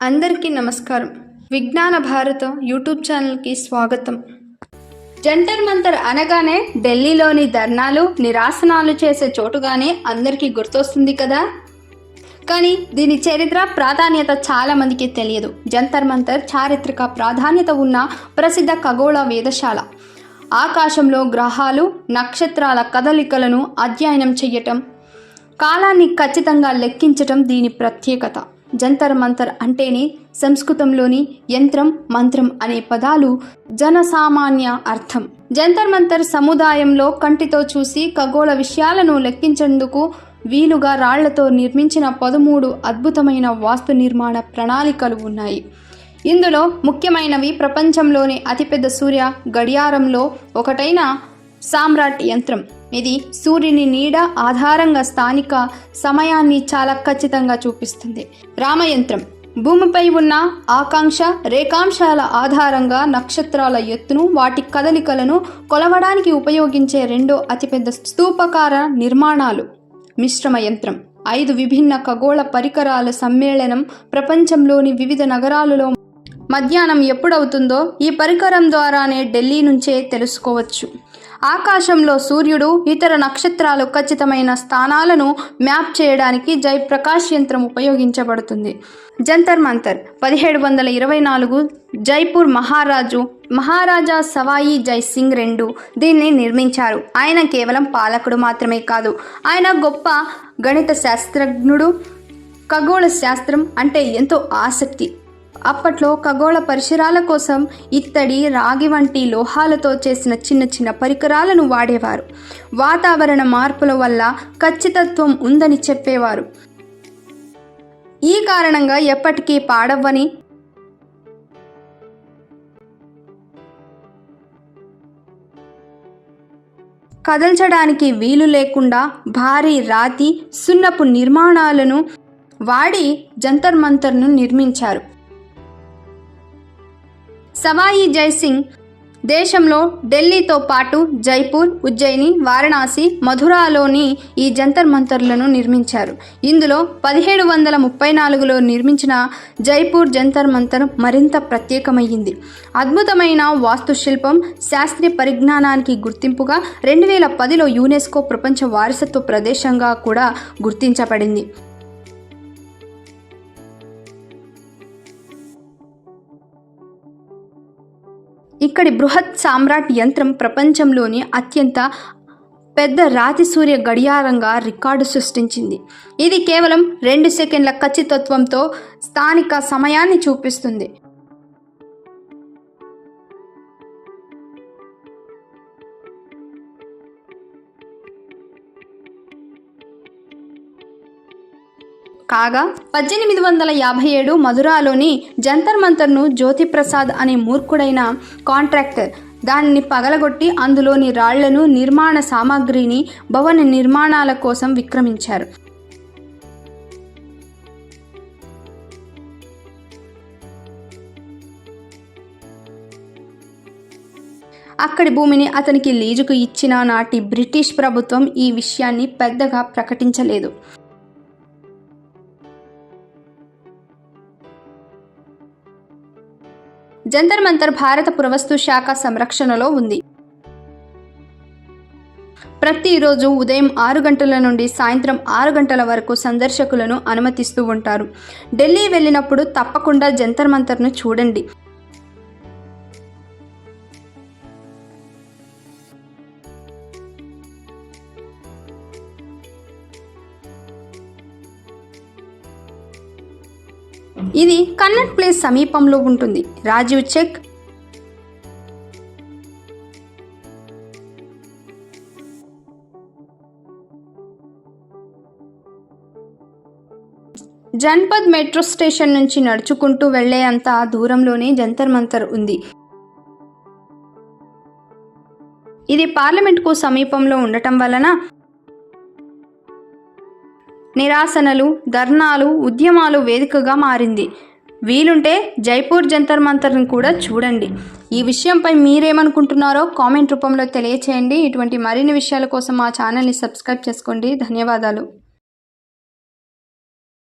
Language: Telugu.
అందరికీ నమస్కారం. విజ్ఞాన భారత యూట్యూబ్ ఛానల్కి స్వాగతం. జంతర్ మంతర్ అనగానే ఢిల్లీలోని ధర్నాలు నిరాసనాలు చేసే చోటుగానే అందరికీ గుర్తొస్తుంది కదా. కానీ దీని చరిత్ర ప్రాధాన్యత చాలామందికి తెలియదు. జంతర్ మంతర్ చారిత్రక ప్రాధాన్యత ఉన్న ప్రసిద్ధ ఖగోళ వేధశాల. ఆకాశంలో గ్రహాలు నక్షత్రాల కదలికలను అధ్యయనం చేయటం, కాలాన్ని ఖచ్చితంగా లెక్కించటం దీని ప్రత్యేకత. జంతర్ మంతర్ అంటేనే సంస్కృతంలోని యంత్రం మంత్రం అనే పదాలు జనసామాన్య అర్థం. జంతర్ మంతర్ సముదాయంలో కంటితో చూసి ఖగోళ విషయాలను లెక్కించేందుకు వీలుగా రాళ్లతో నిర్మించిన 13 అద్భుతమైన వాస్తు నిర్మాణ ప్రణాళికలు ఉన్నాయి. ఇందులో ముఖ్యమైనవి ప్రపంచంలోని అతిపెద్ద సూర్య గడియారంలో ఒకటైన సామ్రాట్ యంత్రం. ఇది సూర్యుని నీడ ఆధారంగా స్థానిక సమయాన్ని చాలా ఖచ్చితంగా చూపిస్తుంది. రామయంత్రం భూమిపై ఉన్న ఆకాంక్ష రేఖాంశాల ఆధారంగా నక్షత్రాల ఎత్తును వాటి కదలికలను కొలవడానికి ఉపయోగించే రెండో అతిపెద్ద స్తూపాకార నిర్మాణాలు. మిశ్రమ యంత్రం 5 విభిన్న ఖగోళ పరికరాల సమ్మేళనం. ప్రపంచంలోని వివిధ నగరాలలో మధ్యాహ్నం ఎప్పుడవుతుందో ఈ పరికరం ద్వారానే ఢిల్లీ నుంచే తెలుసుకోవచ్చు. ఆకాశంలో సూర్యుడు ఇతర నక్షత్రాలు ఖచ్చితమైన స్థానాలను మ్యాప్ చేయడానికి జయప్రకాష్ యంత్రం ఉపయోగించబడుతుంది. జంతర్ మంతర్ 1724 జైపూర్ మహారాజా సవాయి జై సింగ్ II దీన్ని నిర్మించారు. ఆయన కేవలం పాలకుడు మాత్రమే కాదు, ఆయన గొప్ప గణిత శాస్త్రజ్ఞుడు. ఖగోళ శాస్త్రం అంటే ఎంతో ఆసక్తి. అప్పట్లో ఖగోళ పరిసరాల కోసం ఇత్తడి రాగి వంటి లోహాలతో చేసిన చిన్న చిన్న పరికరాలను వాడేవారు. వాతావరణ మార్పుల వల్ల ఖచ్చితత్వం ఉందని చెప్పేవారు. ఈ కారణంగా ఎప్పటికీ పాడవ్వని కదల్చడానికి వీలు లేకుండా భారీ రాతి సున్నపు నిర్మాణాలను వాడి జంతర్ మంతర్ను నిర్మించారు. సవాయి జై సింగ్ దేశంలో ఢిల్లీతో పాటు జైపూర్, ఉజ్జయిని, వారణాసి, మధురాలోని ఈ జంతర్ మంతర్లను నిర్మించారు. ఇందులో 1734లో నిర్మించిన జైపూర్ జంతర్ మంతర్ మరింత ప్రత్యేకమైంది. అద్భుతమైన వాస్తుశిల్పం, శాస్త్రీయ పరిజ్ఞానానికి గుర్తింపుగా 2010లో యునెస్కో ప్రపంచ వారసత్వ ప్రదేశంగా కూడా గుర్తించబడింది. ఇక్కడి బృహత్ సామ్రాట్ యంత్రం ప్రపంచంలోని అత్యంత పెద్ద రాతి సూర్య గడియారంగా రికార్డు సృష్టించింది. ఇది కేవలం 2 సెకండ్ల ఖచ్చితత్వంతో స్థానిక సమయాన్ని చూపిస్తుంది. కాగా 1857 మధురాలోని జంతర్ మంతర్ను జ్యోతిప్రసాద్ అనే మూర్ఖుడైన కాంట్రాక్టర్ దానిని పగలగొట్టి అందులోని రాళ్లను నిర్మాణ సామాగ్రిని భవన నిర్మాణాల కోసం విక్రమించారు. అక్కడి భూమిని అతనికి లీజుకు ఇచ్చిన నాటి బ్రిటిష్ ప్రభుత్వం ఈ విషయాన్ని పెద్దగా ప్రకటించలేదు. జంతర్ మంతర్ భారత పురావస్తు శాఖ సంరక్షణలో ఉంది. ప్రతిరోజు ఉదయం 6 గంటల నుండి సాయంత్రం 6 గంటల వరకు సందర్శకులను అనుమతిస్తూ ఉంటారు. ఢిల్లీ వెళ్ళినప్పుడు తప్పకుండా జంతర్ మంతర్ను చూడండి. ఇది కన్నట్ ప్లేస్ సమీపంలో ఉంటుంది. రాజీవ్ చెక్ జన్పద్ మెట్రో స్టేషన్ నుంచి నడుచుకుంటూ వెళ్లేంత దూరంలోనే జంతర్ మంతర్ ఉంది. ఇది పార్లమెంట్కు సమీపంలో ఉండటం వలన నిరాసనలు, ధర్నాలు, ఉద్యమాలు వేదికగా మారింది. వీలుంటే జైపూర్ జంతర్ మంతర్ని కూడా చూడండి. ఈ విషయంపై మీరేమనుకుంటున్నారో కామెంట్ రూపంలో తెలియచేయండి. ఇటువంటి మరిన్ని విషయాల కోసం మా ఛానల్ని సబ్స్క్రైబ్ చేసుకోండి. ధన్యవాదాలు.